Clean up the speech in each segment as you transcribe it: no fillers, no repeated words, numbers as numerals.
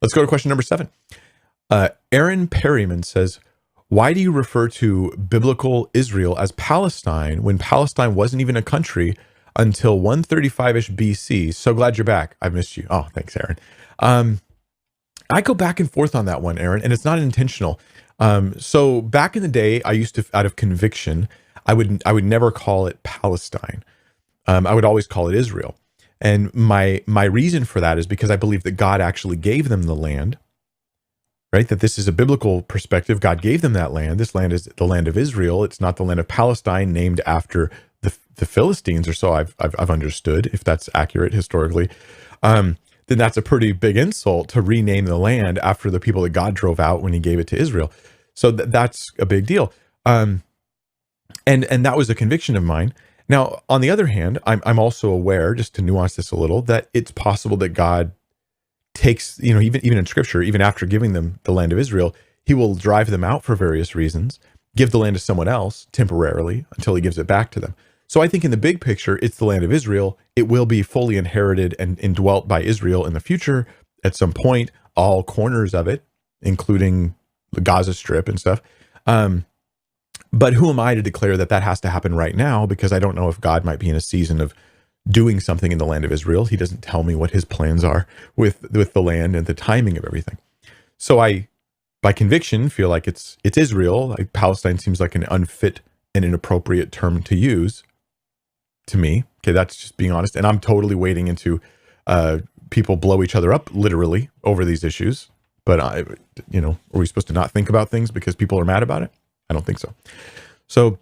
Let's go to question number 7. Aaron Perryman says, why do you refer to biblical Israel as Palestine when Palestine wasn't even a country until 135-ish BC? So glad you're back. I've missed you. Oh, thanks, Aaron. I go back and forth on that one, Aaron, and it's not intentional. So back in the day, I used to, out of conviction, I would never call it Palestine. I would always call it Israel. And my reason for that is because I believe that God actually gave them the land, right? That this is a biblical perspective. God gave them that land. This land is the land of Israel. It's not the land of Palestine, named after the Philistines, or so I've understood, if that's accurate historically. Then that's a pretty big insult to rename the land after the people that God drove out when he gave it to Israel. So that's a big deal. And that was a conviction of mine. Now, on the other hand, I'm also aware, just to nuance this a little, that it's possible that God takes, even in Scripture, even after giving them the land of Israel, he will drive them out for various reasons, give the land to someone else temporarily until he gives it back to them. So I think in the big picture, it's the land of Israel. It will be fully inherited and indwelt by Israel in the future at some point, all corners of it, including the Gaza Strip and stuff. But who am I to declare that has to happen right now? Because I don't know if God might be in a season of doing something in the land of Israel. He doesn't tell me what his plans are with the land and the timing of everything. So I, by conviction, feel like it's Israel. Palestine seems like an unfit and inappropriate term to use to me. Okay, that's just being honest. And I'm totally wading into people blow each other up literally over these issues. But are we supposed to not think about things because people are mad about it? I don't think so. So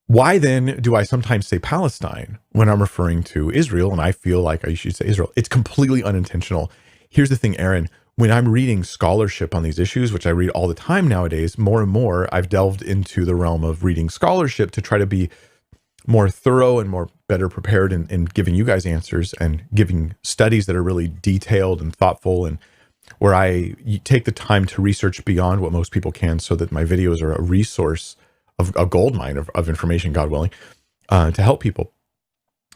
why then do I sometimes say Palestine when I'm referring to Israel and I feel like I should say Israel? It's completely unintentional. Here's the thing, Aaron. When I'm reading scholarship on these issues, which I read all the time nowadays, more and more, I've delved into the realm of reading scholarship to try to be more thorough and more better prepared in giving you guys answers and giving studies that are really detailed and thoughtful, and where I take the time to research beyond what most people can so that my videos are a resource of a gold mine of information, God willing, to help people.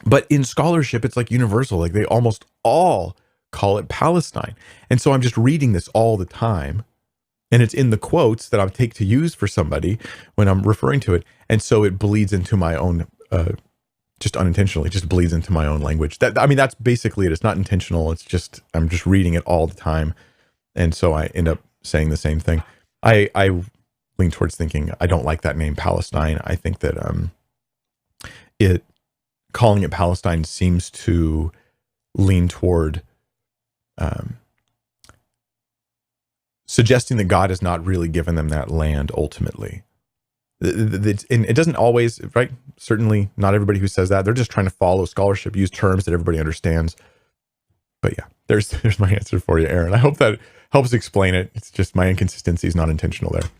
But in scholarship, it's like universal. Like they almost all call it Palestine. And so I'm just reading this all the time. And it's in the quotes that I take to use for somebody when I'm referring to it. And so it bleeds into my own, just unintentionally, just bleeds into my own language. That's basically it. It's not intentional. It's just, I'm just reading it all the time. And so I end up saying the same thing. I lean towards thinking I don't like that name Palestine. I think that calling it Palestine seems to lean toward suggesting that God has not really given them that land ultimately. And it doesn't always, right? Certainly not everybody who says that. They're just trying to follow scholarship, use terms that everybody understands. But yeah, there's my answer for you, Aaron. I hope that helps explain it. It's just my inconsistency is not intentional there.